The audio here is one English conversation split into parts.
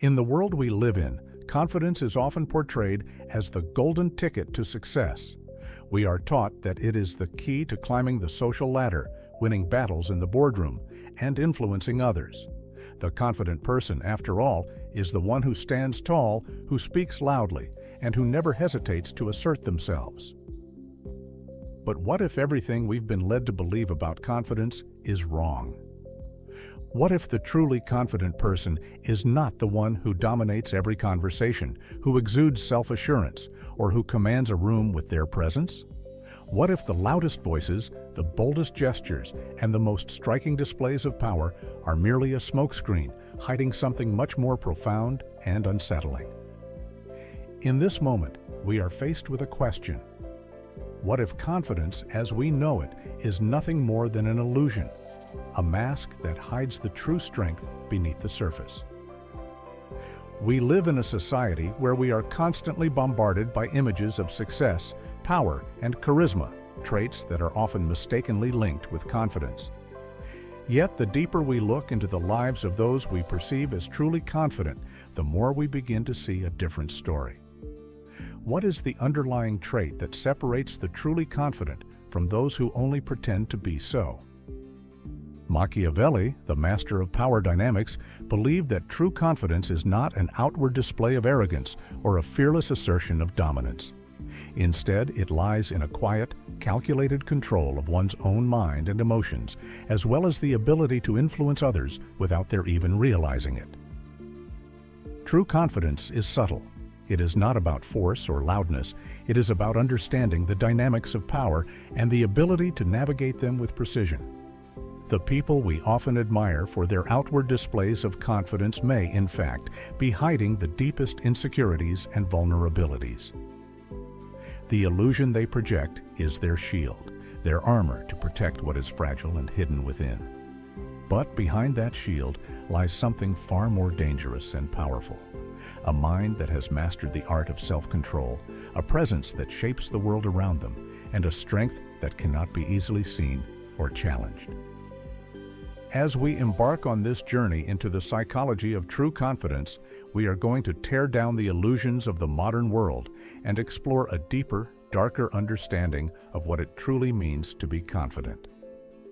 In the world we live in, confidence is often portrayed as the golden ticket to success. We are taught that it is the key to climbing the social ladder, winning battles in the boardroom, and influencing others. The confident person, after all, is the one who stands tall, who speaks loudly, and who never hesitates to assert themselves. But what if everything we've been led to believe about confidence is wrong? What if the truly confident person is not the one who dominates every conversation, who exudes self-assurance, or who commands a room with their presence? What if the loudest voices, the boldest gestures, and the most striking displays of power are merely a smokescreen, hiding something much more profound and unsettling? In this moment, we are faced with a question. What if confidence, as we know it, is nothing more than an illusion? A mask that hides the true strength beneath the surface. We live in a society where we are constantly bombarded by images of success, power, and charisma, traits that are often mistakenly linked with confidence. Yet, the deeper we look into the lives of those we perceive as truly confident, the more we begin to see a different story. What is the underlying trait that separates the truly confident from those who only pretend to be so? Machiavelli, the master of power dynamics, believed that true confidence is not an outward display of arrogance or a fearless assertion of dominance. Instead, it lies in a quiet, calculated control of one's own mind and emotions, as well as the ability to influence others without their even realizing it. True confidence is subtle. It is not about force or loudness. It is about understanding the dynamics of power and the ability to navigate them with precision. The people we often admire for their outward displays of confidence may, in fact, be hiding the deepest insecurities and vulnerabilities. The illusion they project is their shield, their armor to protect what is fragile and hidden within. But behind that shield lies something far more dangerous and powerful. A mind that has mastered the art of self-control, a presence that shapes the world around them, and a strength that cannot be easily seen or challenged. As we embark on this journey into the psychology of true confidence, we are going to tear down the illusions of the modern world and explore a deeper, darker understanding of what it truly means to be confident.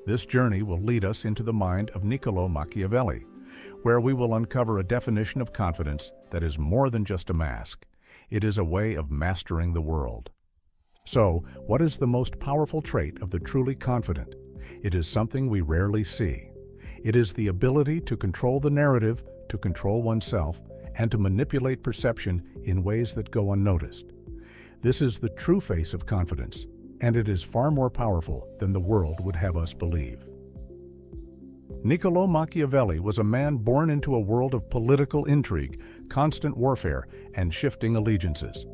This journey will lead us into the mind of Niccolo Machiavelli, where we will uncover a definition of confidence that is more than just a mask. It is a way of mastering the world. So, what is the most powerful trait of the truly confident? It is something we rarely see. It is the ability to control the narrative, to control oneself, and to manipulate perception in ways that go unnoticed. This is the true face of confidence, and it is far more powerful than the world would have us believe. Niccolo Machiavelli was a man born into a world of political intrigue, constant warfare, and shifting allegiances.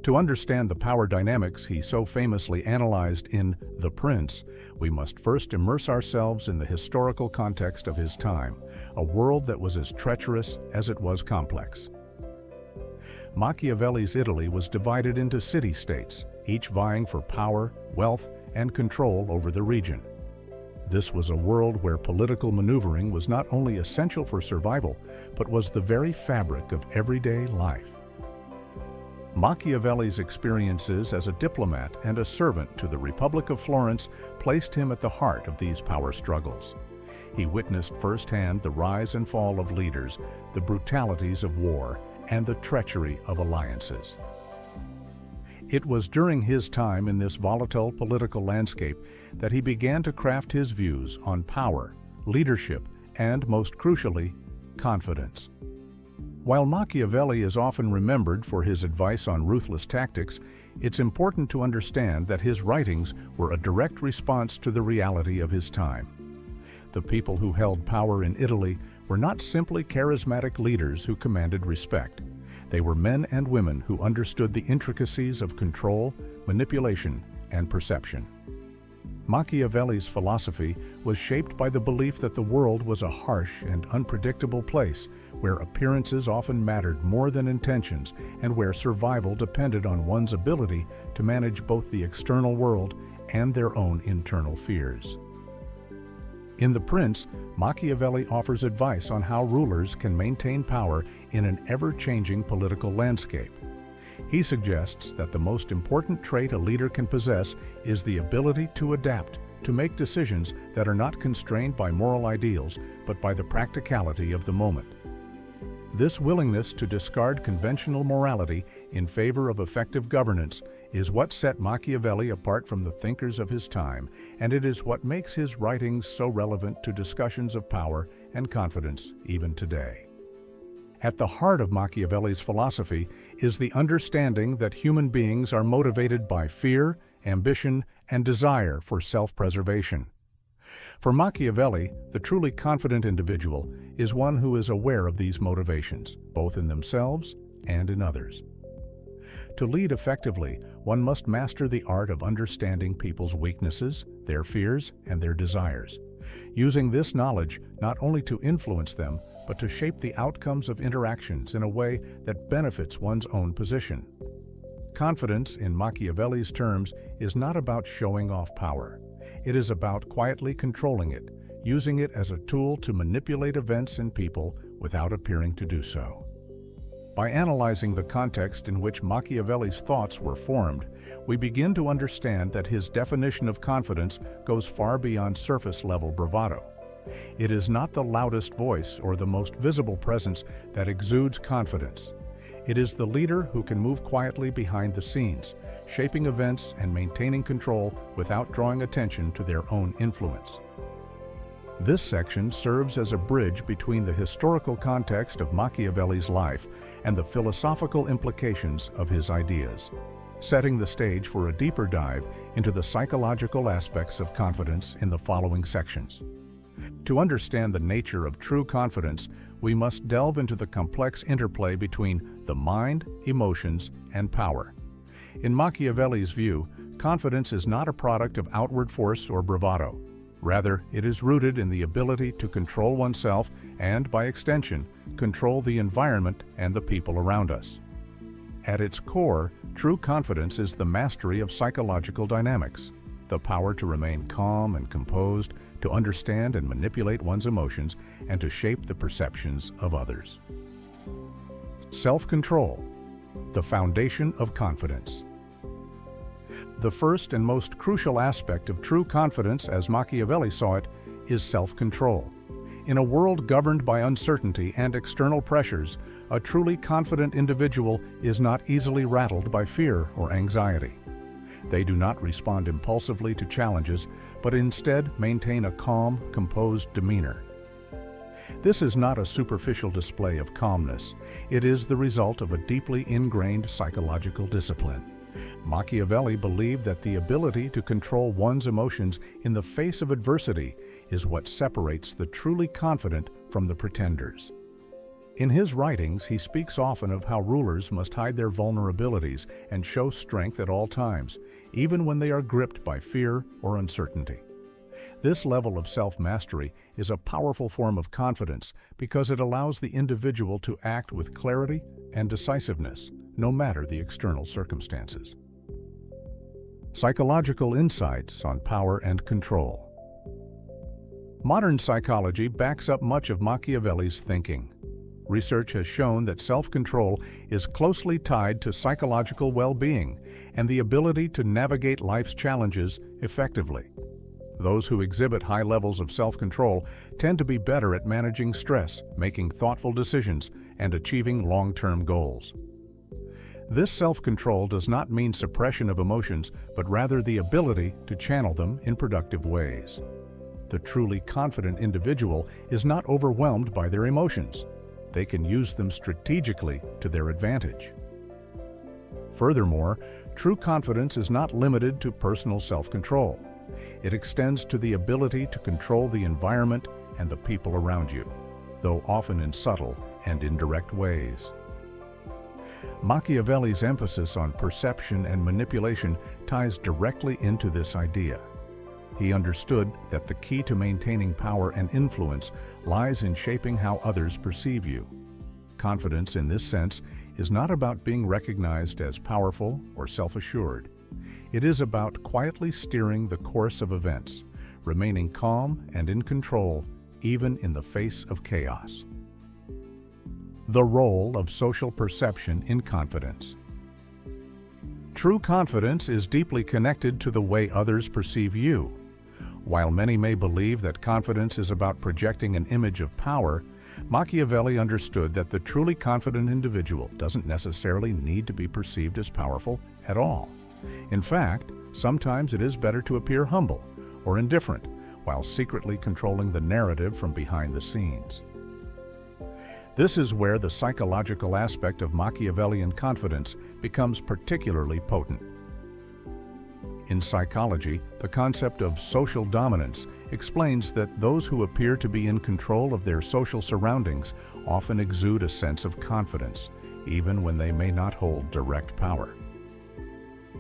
To understand the power dynamics he so famously analyzed in The Prince, we must first immerse ourselves in the historical context of his time, a world that was as treacherous as it was complex. Machiavelli's Italy was divided into city-states, each vying for power, wealth, and control over the region. This was a world where political maneuvering was not only essential for survival, but was the very fabric of everyday life. Machiavelli's experiences as a diplomat and a servant to the Republic of Florence placed him at the heart of these power struggles. He witnessed firsthand the rise and fall of leaders, the brutalities of war, and the treachery of alliances. It was during his time in this volatile political landscape that he began to craft his views on power, leadership, and, most crucially, confidence. While Machiavelli is often remembered for his advice on ruthless tactics, it's important to understand that his writings were a direct response to the reality of his time. The people who held power in Italy were not simply charismatic leaders who commanded respect. They were men and women who understood the intricacies of control, manipulation, and perception. Machiavelli's philosophy was shaped by the belief that the world was a harsh and unpredictable place where appearances often mattered more than intentions and where survival depended on one's ability to manage both the external world and their own internal fears. In The Prince, Machiavelli offers advice on how rulers can maintain power in an ever-changing political landscape. He suggests that the most important trait a leader can possess is the ability to adapt, to make decisions that are not constrained by moral ideals, but by the practicality of the moment. This willingness to discard conventional morality in favor of effective governance is what set Machiavelli apart from the thinkers of his time, and it is what makes his writings so relevant to discussions of power and confidence even today. At the heart of Machiavelli's philosophy is the understanding that human beings are motivated by fear, ambition, and desire for self-preservation. For Machiavelli, the truly confident individual is one who is aware of these motivations, both in themselves and in others. To lead effectively, one must master the art of understanding people's weaknesses, their fears, and their desires, using this knowledge not only to influence them, but to shape the outcomes of interactions in a way that benefits one's own position. Confidence, in Machiavelli's terms, is not about showing off power. It is about quietly controlling it, using it as a tool to manipulate events and people without appearing to do so. By analyzing the context in which Machiavelli's thoughts were formed, we begin to understand that his definition of confidence goes far beyond surface-level bravado. It is not the loudest voice or the most visible presence that exudes confidence. It is the leader who can move quietly behind the scenes, shaping events and maintaining control without drawing attention to their own influence. This section serves as a bridge between the historical context of Machiavelli's life and the philosophical implications of his ideas, setting the stage for a deeper dive into the psychological aspects of confidence in the following sections. To understand the nature of true confidence, we must delve into the complex interplay between the mind, emotions, and power. In Machiavelli's view, confidence is not a product of outward force or bravado. Rather, it is rooted in the ability to control oneself and, by extension, control the environment and the people around us. At its core, true confidence is the mastery of psychological dynamics, the power to remain calm and composed, to understand and manipulate one's emotions, and to shape the perceptions of others. Self-control, the foundation of confidence. The first and most crucial aspect of true confidence, as Machiavelli saw it, is self-control. In a world governed by uncertainty and external pressures, a truly confident individual is not easily rattled by fear or anxiety. They do not respond impulsively to challenges, but instead maintain a calm, composed demeanor. This is not a superficial display of calmness. It is the result of a deeply ingrained psychological discipline. Machiavelli believed that the ability to control one's emotions in the face of adversity is what separates the truly confident from the pretenders. In his writings, he speaks often of how rulers must hide their vulnerabilities and show strength at all times, even when they are gripped by fear or uncertainty. This level of self-mastery is a powerful form of confidence because it allows the individual to act with clarity and decisiveness, no matter the external circumstances. Psychological insights on power and control. Modern psychology backs up much of Machiavelli's thinking. Research has shown that self-control is closely tied to psychological well-being and the ability to navigate life's challenges effectively. Those who exhibit high levels of self-control tend to be better at managing stress, making thoughtful decisions, and achieving long-term goals. This self-control does not mean suppression of emotions, but rather the ability to channel them in productive ways. The truly confident individual is not overwhelmed by their emotions. They can use them strategically to their advantage. Furthermore, true confidence is not limited to personal self-control. It extends to the ability to control the environment and the people around you, though often in subtle and indirect ways. Machiavelli's emphasis on perception and manipulation ties directly into this idea. He understood that the key to maintaining power and influence lies in shaping how others perceive you. Confidence, in this sense, is not about being recognized as powerful or self-assured. It is about quietly steering the course of events, remaining calm and in control even in the face of chaos. The role of social perception in confidence. True confidence is deeply connected to the way others perceive you. While many may believe that confidence is about projecting an image of power, Machiavelli understood that the truly confident individual doesn't necessarily need to be perceived as powerful at all. In fact, sometimes it is better to appear humble or indifferent while secretly controlling the narrative from behind the scenes. This is where the psychological aspect of Machiavellian confidence becomes particularly potent. In psychology, the concept of social dominance explains that those who appear to be in control of their social surroundings often exude a sense of confidence, even when they may not hold direct power.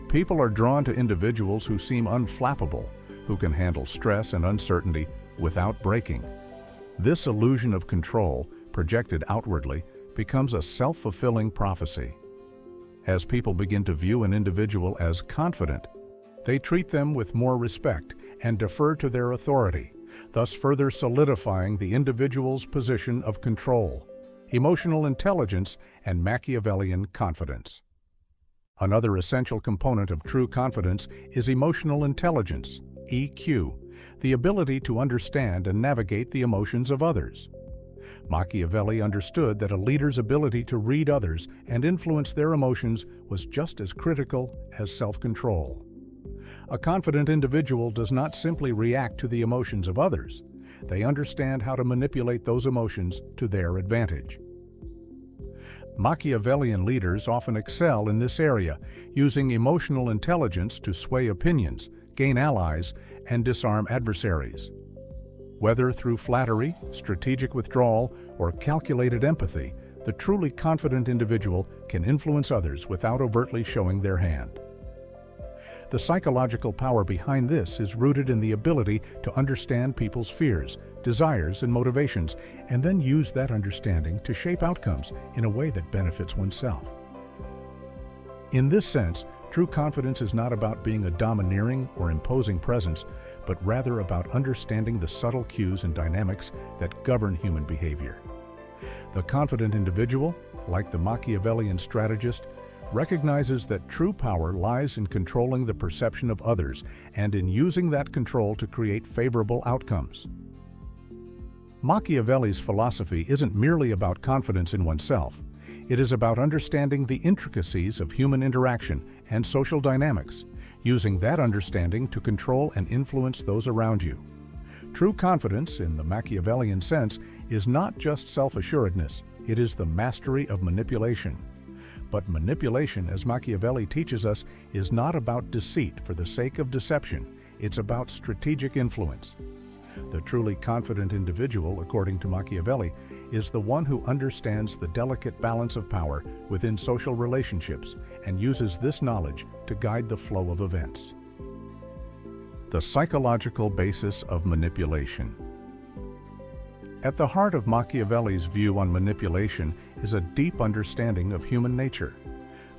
People are drawn to individuals who seem unflappable, who can handle stress and uncertainty without breaking. This illusion of control, projected outwardly, becomes a self-fulfilling prophecy. As people begin to view an individual as confident, they treat them with more respect and defer to their authority, thus further solidifying the individual's position of control, emotional intelligence, and Machiavellian confidence. Another essential component of true confidence is emotional intelligence, EQ, the ability to understand and navigate the emotions of others. Machiavelli understood that a leader's ability to read others and influence their emotions was just as critical as self-control. A confident individual does not simply react to the emotions of others. They understand how to manipulate those emotions to their advantage. Machiavellian leaders often excel in this area, using emotional intelligence to sway opinions, gain allies, and disarm adversaries. Whether through flattery, strategic withdrawal, or calculated empathy, the truly confident individual can influence others without overtly showing their hand. The psychological power behind this is rooted in the ability to understand people's fears, desires, and motivations, and then use that understanding to shape outcomes in a way that benefits oneself. In this sense, true confidence is not about being a domineering or imposing presence, but rather about understanding the subtle cues and dynamics that govern human behavior. The confident individual, like the Machiavellian strategist, recognizes that true power lies in controlling the perception of others and in using that control to create favorable outcomes. Machiavelli's philosophy isn't merely about confidence in oneself. It is about understanding the intricacies of human interaction and social dynamics, using that understanding to control and influence those around you. True confidence, in the Machiavellian sense, is not just self-assuredness, it is the mastery of manipulation. But manipulation, as Machiavelli teaches us, is not about deceit for the sake of deception. It's about strategic influence. The truly confident individual, according to Machiavelli, is the one who understands the delicate balance of power within social relationships and uses this knowledge to guide the flow of events. The psychological basis of manipulation. At the heart of Machiavelli's view on manipulation is a deep understanding of human nature.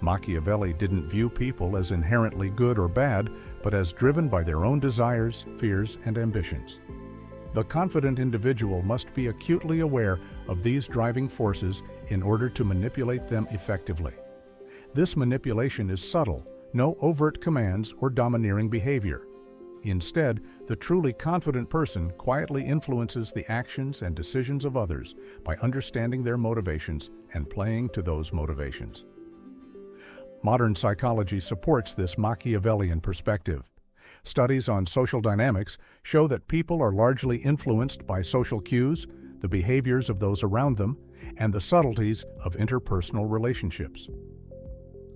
Machiavelli didn't view people as inherently good or bad, but as driven by their own desires, fears, and ambitions. The confident individual must be acutely aware of these driving forces in order to manipulate them effectively. This manipulation is subtle, no overt commands or domineering behavior. Instead, the truly confident person quietly influences the actions and decisions of others by understanding their motivations and playing to those motivations. Modern psychology supports this Machiavellian perspective. Studies on social dynamics show that people are largely influenced by social cues, the behaviors of those around them, and the subtleties of interpersonal relationships.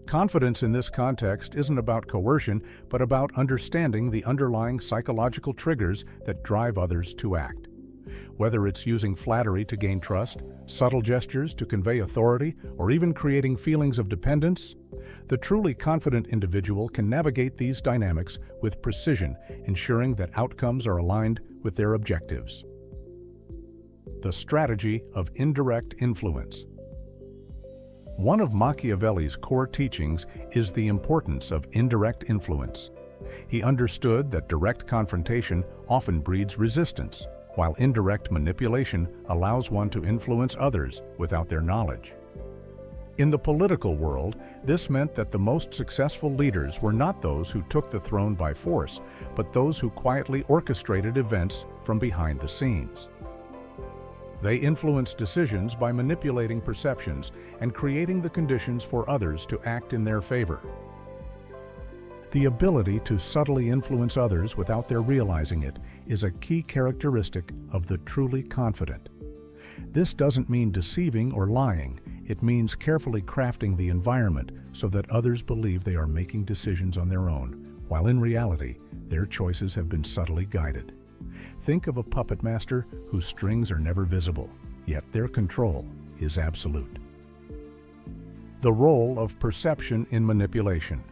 Confidence in this context isn't about coercion, but about understanding the underlying psychological triggers that drive others to act. Whether it's using flattery to gain trust, subtle gestures to convey authority, or even creating feelings of dependence, the truly confident individual can navigate these dynamics with precision, ensuring that outcomes are aligned with their objectives. The strategy of indirect influence. One of Machiavelli's core teachings is the importance of indirect influence. He understood that direct confrontation often breeds resistance, while indirect manipulation allows one to influence others without their knowledge. In the political world, this meant that the most successful leaders were not those who took the throne by force, but those who quietly orchestrated events from behind the scenes. They influenced decisions by manipulating perceptions and creating the conditions for others to act in their favor. The ability to subtly influence others without their realizing it is a key characteristic of the truly confident. This doesn't mean deceiving or lying. It means carefully crafting the environment so that others believe they are making decisions on their own, while in reality, their choices have been subtly guided. Think of a puppet master whose strings are never visible, yet their control is absolute. The role of perception in manipulation.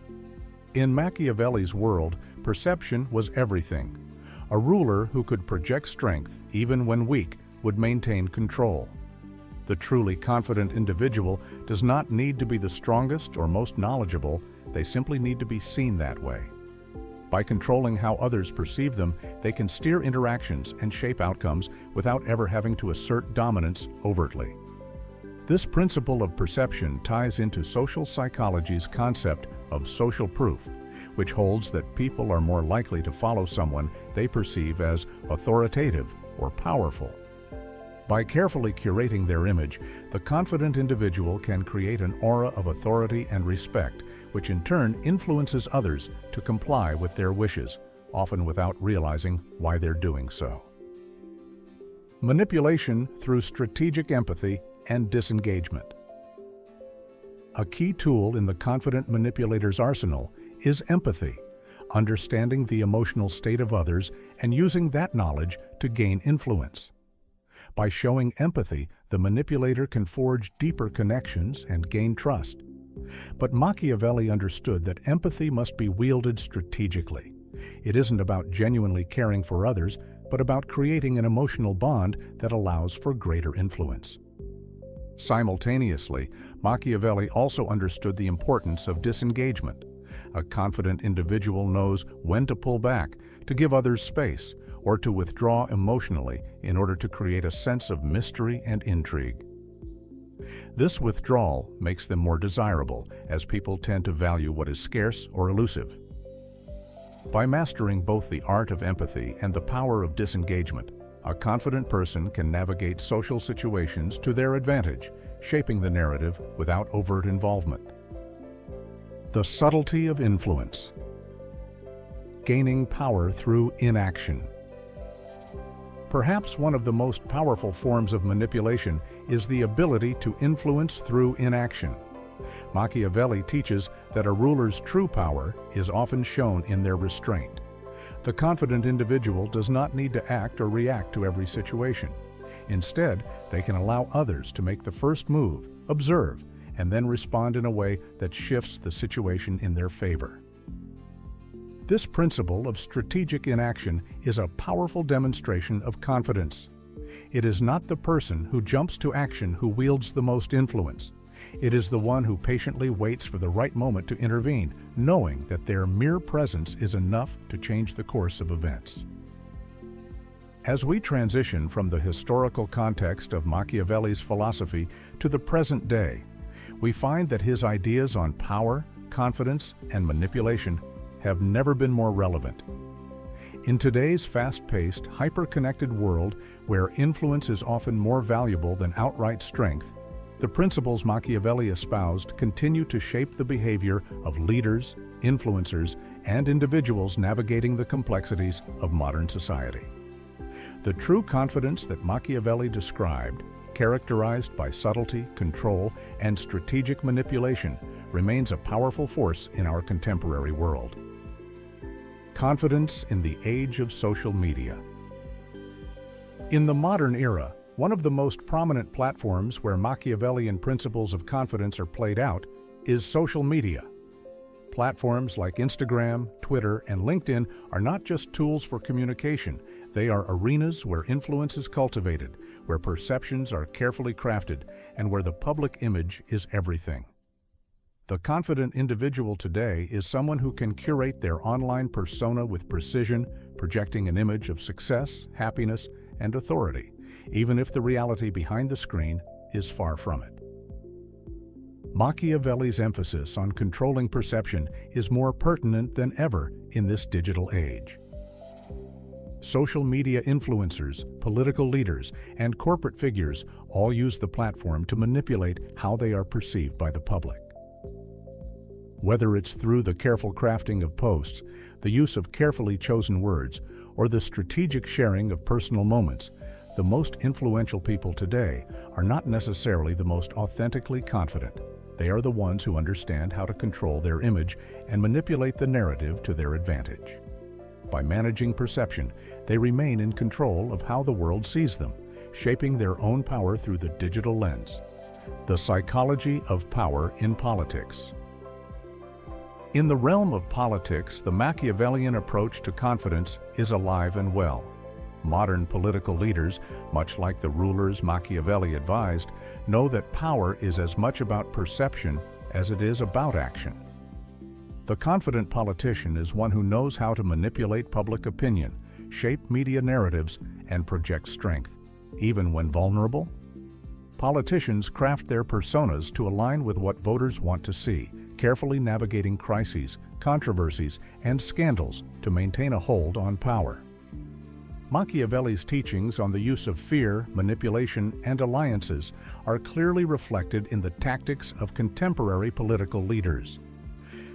In Machiavelli's world, perception was everything. A ruler who could project strength, even when weak, would maintain control. The truly confident individual does not need to be the strongest or most knowledgeable, they simply need to be seen that way. By controlling how others perceive them, they can steer interactions and shape outcomes without ever having to assert dominance overtly. This principle of perception ties into social psychology's concept of social proof, which holds that people are more likely to follow someone they perceive as authoritative or powerful. By carefully curating their image, the confident individual can create an aura of authority and respect, which in turn influences others to comply with their wishes, often without realizing why they're doing so. Manipulation through strategic empathy and disengagement. A key tool in the confident manipulator's arsenal is empathy, understanding the emotional state of others and using that knowledge to gain influence. By showing empathy, the manipulator can forge deeper connections and gain trust. But Machiavelli understood that empathy must be wielded strategically. It isn't about genuinely caring for others, but about creating an emotional bond that allows for greater influence. Simultaneously, Machiavelli also understood the importance of disengagement. A confident individual knows when to pull back, to give others space, or to withdraw emotionally in order to create a sense of mystery and intrigue. This withdrawal makes them more desirable, as people tend to value what is scarce or elusive. By mastering both the art of empathy and the power of disengagement, a confident person can navigate social situations to their advantage, shaping the narrative without overt involvement. The subtlety of influence. Gaining power through inaction. Perhaps one of the most powerful forms of manipulation is the ability to influence through inaction. Machiavelli teaches that a ruler's true power is often shown in their restraint. The confident individual does not need to act or react to every situation. Instead, they can allow others to make the first move, observe, and then respond in a way that shifts the situation in their favor. This principle of strategic inaction is a powerful demonstration of confidence. It is not the person who jumps to action who wields the most influence. It is the one who patiently waits for the right moment to intervene, knowing that their mere presence is enough to change the course of events. As we transition from the historical context of Machiavelli's philosophy to the present day, we find that his ideas on power, confidence, and manipulation have never been more relevant. In today's fast-paced, hyper-connected world where influence is often more valuable than outright strength, the principles Machiavelli espoused continue to shape the behavior of leaders, influencers, and individuals navigating the complexities of modern society. The true confidence that Machiavelli described, characterized by subtlety, control, and strategic manipulation, remains a powerful force in our contemporary world. Confidence in the age of social media. In the modern era, one of the most prominent platforms where Machiavellian principles of confidence are played out is social media. Platforms like Instagram, Twitter, and LinkedIn are not just tools for communication. They are arenas where influence is cultivated, where perceptions are carefully crafted, and where the public image is everything. The confident individual today is someone who can curate their online persona with precision, projecting an image of success, happiness, and authority, even if the reality behind the screen is far from it. Machiavelli's emphasis on controlling perception is more pertinent than ever in this digital age. Social media influencers, political leaders, and corporate figures all use the platform to manipulate how they are perceived by the public. Whether it's through the careful crafting of posts, the use of carefully chosen words, or the strategic sharing of personal moments, the most influential people today are not necessarily the most authentically confident. They are the ones who understand how to control their image and manipulate the narrative to their advantage. By managing perception, they remain in control of how the world sees them, shaping their own power through the digital lens. The psychology of power in politics. In the realm of politics, the Machiavellian approach to confidence is alive and well. Modern political leaders, much like the rulers Machiavelli advised, know that power is as much about perception as it is about action. The confident politician is one who knows how to manipulate public opinion, shape media narratives, and project strength, even when vulnerable. Politicians craft their personas to align with what voters want to see, carefully navigating crises, controversies, and scandals to maintain a hold on power. Machiavelli's teachings on the use of fear, manipulation, and alliances are clearly reflected in the tactics of contemporary political leaders.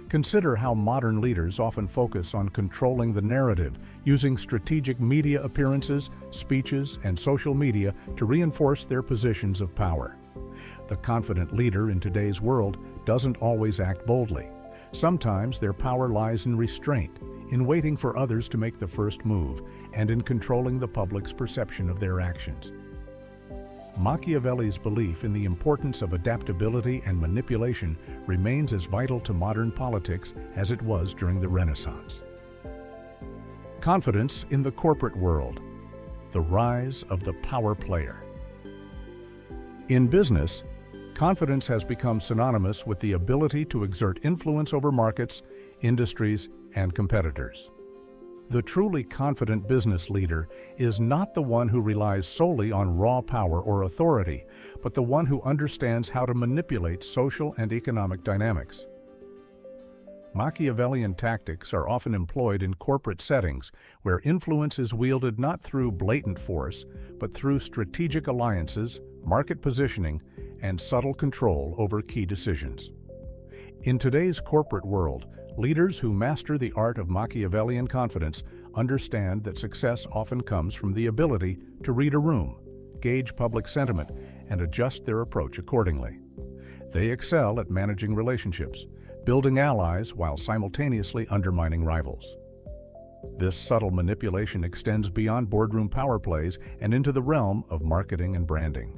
Consider how modern leaders often focus on controlling the narrative, using strategic media appearances, speeches, and social media to reinforce their positions of power. The confident leader in today's world doesn't always act boldly. Sometimes their power lies in restraint, in waiting for others to make the first move, and in controlling the public's perception of their actions. Machiavelli's belief in the importance of adaptability and manipulation remains as vital to modern politics as it was during the Renaissance. Confidence in the corporate world. The rise of the power player. In business, confidence has become synonymous with the ability to exert influence over markets, industries, and competitors. The truly confident business leader is not the one who relies solely on raw power or authority, but the one who understands how to manipulate social and economic dynamics. Machiavellian tactics are often employed in corporate settings where influence is wielded not through blatant force, but through strategic alliances, market positioning, and subtle control over key decisions. In today's corporate world, leaders who master the art of Machiavellian confidence understand that success often comes from the ability to read a room, gauge public sentiment, and adjust their approach accordingly. They excel at managing relationships, building allies while simultaneously undermining rivals. This subtle manipulation extends beyond boardroom power plays and into the realm of marketing and branding.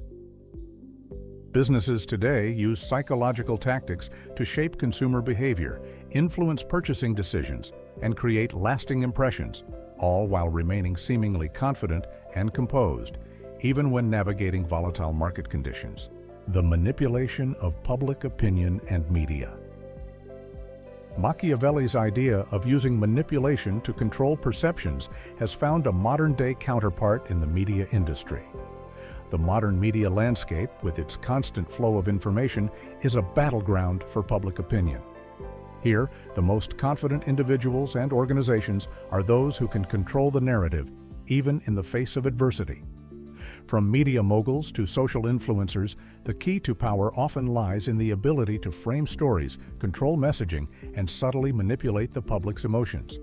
Businesses today use psychological tactics to shape consumer behavior, influence purchasing decisions, and create lasting impressions, all while remaining seemingly confident and composed, even when navigating volatile market conditions. The manipulation of public opinion and media. Machiavelli's idea of using manipulation to control perceptions has found a modern-day counterpart in the media industry. The modern media landscape, with its constant flow of information, is a battleground for public opinion. Here, the most confident individuals and organizations are those who can control the narrative, even in the face of adversity. From media moguls to social influencers, the key to power often lies in the ability to frame stories, control messaging, and subtly manipulate the public's emotions.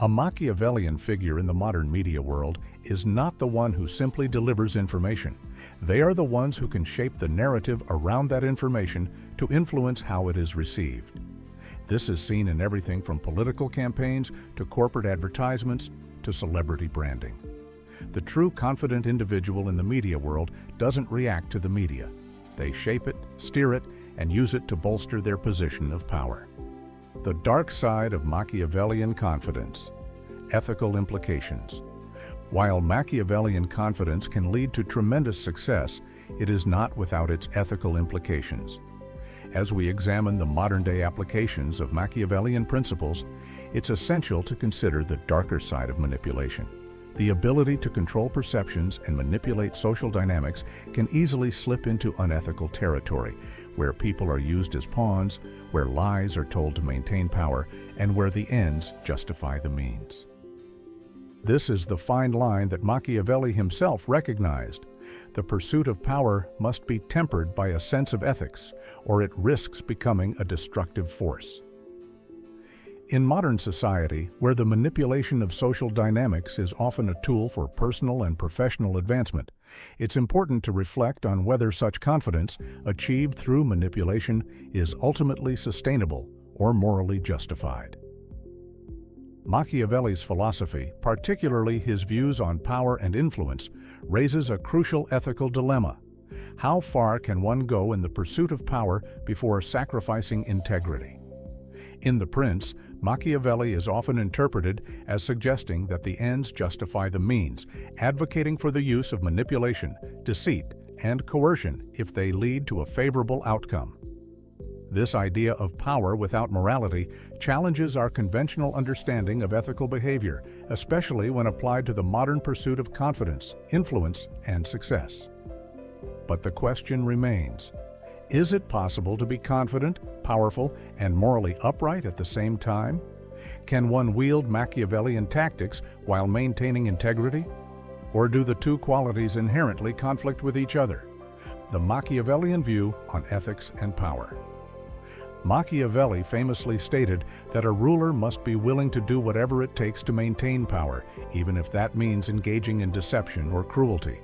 A Machiavellian figure in the modern media world is not the one who simply delivers information. They are the ones who can shape the narrative around that information to influence how it is received. This is seen in everything from political campaigns to corporate advertisements to celebrity branding. The true confident individual in the media world doesn't react to the media. They shape it, steer it, and use it to bolster their position of power. The dark side of Machiavellian confidence. Ethical implications. While Machiavellian confidence can lead to tremendous success, it is not without its ethical implications. As we examine the modern-day applications of Machiavellian principles, it's essential to consider the darker side of manipulation. The ability to control perceptions and manipulate social dynamics can easily slip into unethical territory, where people are used as pawns, where lies are told to maintain power, and where the ends justify the means. This is the fine line that Machiavelli himself recognized. The pursuit of power must be tempered by a sense of ethics, or it risks becoming a destructive force. In modern society, where the manipulation of social dynamics is often a tool for personal and professional advancement, it's important to reflect on whether such confidence, achieved through manipulation, is ultimately sustainable or morally justified. Machiavelli's philosophy, particularly his views on power and influence, raises a crucial ethical dilemma. How far can one go in the pursuit of power before sacrificing integrity? In The Prince, Machiavelli is often interpreted as suggesting that the ends justify the means, advocating for the use of manipulation, deceit, and coercion if they lead to a favorable outcome. This idea of power without morality challenges our conventional understanding of ethical behavior, especially when applied to the modern pursuit of confidence, influence, and success. But the question remains: is it possible to be confident, powerful, and morally upright at the same time? Can one wield Machiavellian tactics while maintaining integrity? Or do the two qualities inherently conflict with each other? The Machiavellian view on ethics and power. Machiavelli famously stated that a ruler must be willing to do whatever it takes to maintain power, even if that means engaging in deception or cruelty.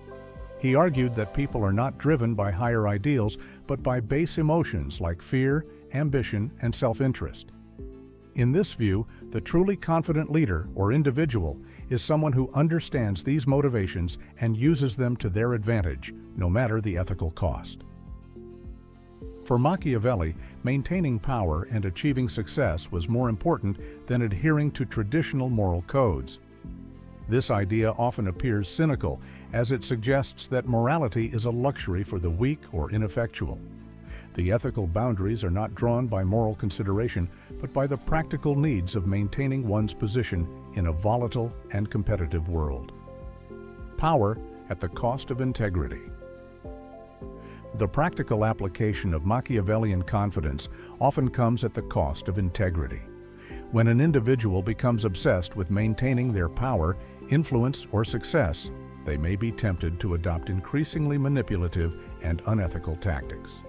He argued that people are not driven by higher ideals, but by base emotions like fear, ambition, and self-interest. In this view, the truly confident leader or individual is someone who understands these motivations and uses them to their advantage, no matter the ethical cost. For Machiavelli, maintaining power and achieving success was more important than adhering to traditional moral codes. This idea often appears cynical, as it suggests that morality is a luxury for the weak or ineffectual. The ethical boundaries are not drawn by moral consideration, but by the practical needs of maintaining one's position in a volatile and competitive world. Power at the cost of integrity. The practical application of Machiavellian confidence often comes at the cost of integrity. When an individual becomes obsessed with maintaining their power, influence, or success, they may be tempted to adopt increasingly manipulative and unethical tactics.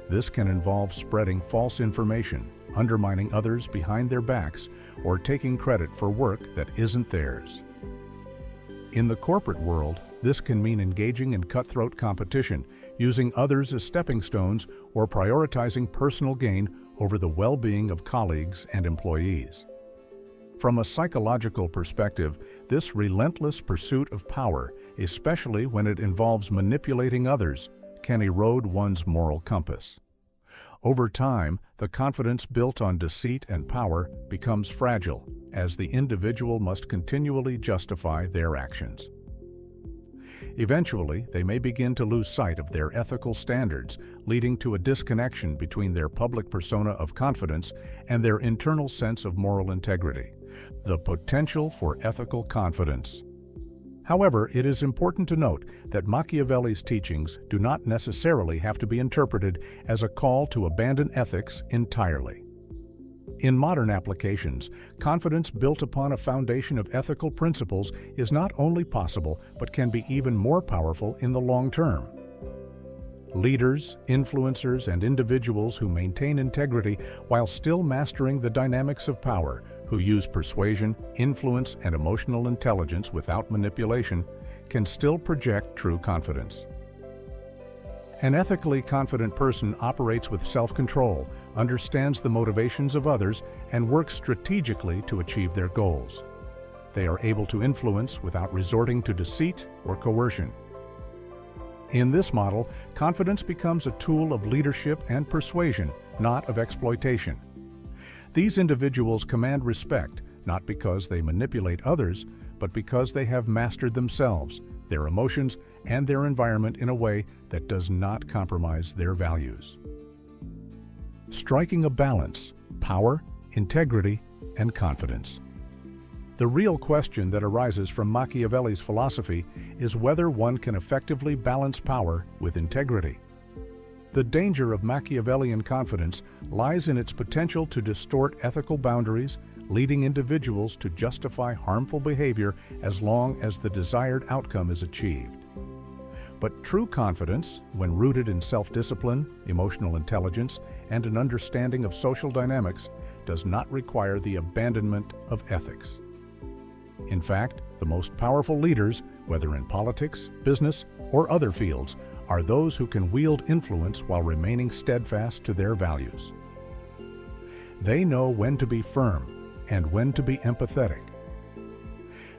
This can involve spreading false information, undermining others behind their backs, or taking credit for work that isn't theirs. In the corporate world, this can mean engaging in cutthroat competition, using others as stepping stones, or prioritizing personal gain over the well-being of colleagues and employees. From a psychological perspective, this relentless pursuit of power, especially when it involves manipulating others, can erode one's moral compass. Over time, the confidence built on deceit and power becomes fragile, as the individual must continually justify their actions. Eventually, they may begin to lose sight of their ethical standards, leading to a disconnection between their public persona of confidence and their internal sense of moral integrity. The potential for ethical confidence. However, it is important to note that Machiavelli's teachings do not necessarily have to be interpreted as a call to abandon ethics entirely. In modern applications, confidence built upon a foundation of ethical principles is not only possible, but can be even more powerful in the long term. Leaders, influencers, and individuals who maintain integrity while still mastering the dynamics of power, who use persuasion, influence, and emotional intelligence without manipulation, can still project true confidence. An ethically confident person operates with self-control, understands the motivations of others, and works strategically to achieve their goals. They are able to influence without resorting to deceit or coercion. In this model, confidence becomes a tool of leadership and persuasion, not of exploitation. These individuals command respect, not because they manipulate others, but because they have mastered themselves, their emotions, and their environment in a way that does not compromise their values. striking a balance: power, integrity, and confidence. The real question that arises from Machiavelli's philosophy is whether one can effectively balance power with integrity. The danger of Machiavellian confidence lies in its potential to distort ethical boundaries, leading individuals to justify harmful behavior as long as the desired outcome is achieved. But true confidence, when rooted in self-discipline, emotional intelligence, and an understanding of social dynamics, does not require the abandonment of ethics. In fact, the most powerful leaders, whether in politics, business, or other fields, are those who can wield influence while remaining steadfast to their values. They know when to be firm and when to be empathetic.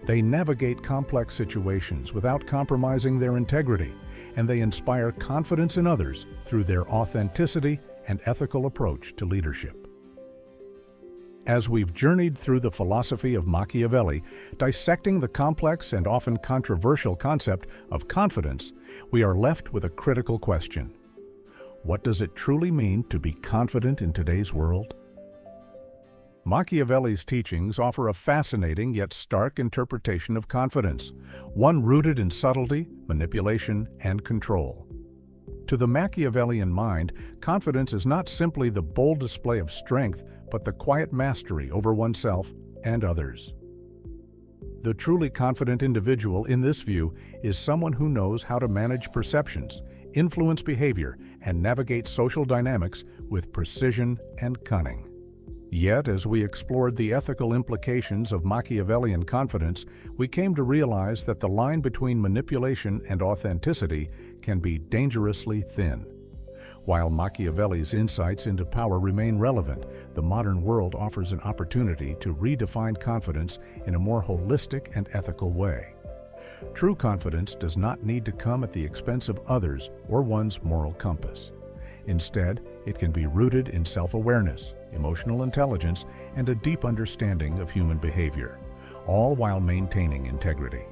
They navigate complex situations without compromising their integrity, and they inspire confidence in others through their authenticity and ethical approach to leadership. As we've journeyed through the philosophy of Machiavelli, dissecting the complex and often controversial concept of confidence, we are left with a critical question. What does it truly mean to be confident in today's world? Machiavelli's teachings offer a fascinating yet stark interpretation of confidence, one rooted in subtlety, manipulation, and control. To the Machiavellian mind, confidence is not simply the bold display of strength, but the quiet mastery over oneself and others. The truly confident individual in this view is someone who knows how to manage perceptions, influence behavior, and navigate social dynamics with precision and cunning. Yet, as we explored the ethical implications of Machiavellian confidence, we came to realize that the line between manipulation and authenticity can be dangerously thin. While Machiavelli's insights into power remain relevant, the modern world offers an opportunity to redefine confidence in a more holistic and ethical way. True confidence does not need to come at the expense of others or one's moral compass. Instead, it can be rooted in self-awareness, emotional intelligence, and a deep understanding of human behavior, all while maintaining integrity.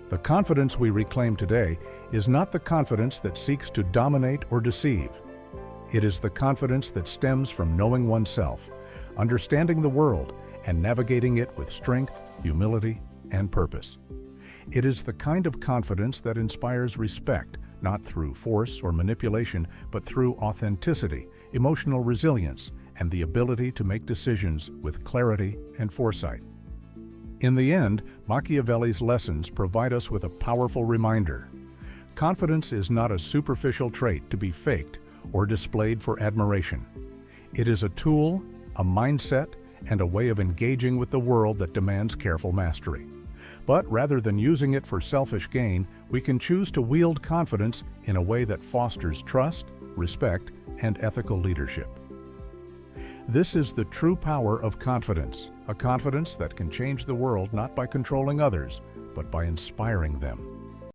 The confidence we reclaim today is not the confidence that seeks to dominate or deceive. It is the confidence that stems from knowing oneself, understanding the world, and navigating it with strength, humility, and purpose. It is the kind of confidence that inspires respect, not through force or manipulation, but through authenticity, emotional resilience, and the ability to make decisions with clarity and foresight. In the end, Machiavelli's lessons provide us with a powerful reminder. Confidence is not a superficial trait to be faked or displayed for admiration. It is a tool, a mindset, and a way of engaging with the world that demands careful mastery. But rather than using it for selfish gain, we can choose to wield confidence in a way that fosters trust, respect, and ethical leadership. This is the true power of confidence, a confidence that can change the world not by controlling others, but by inspiring them.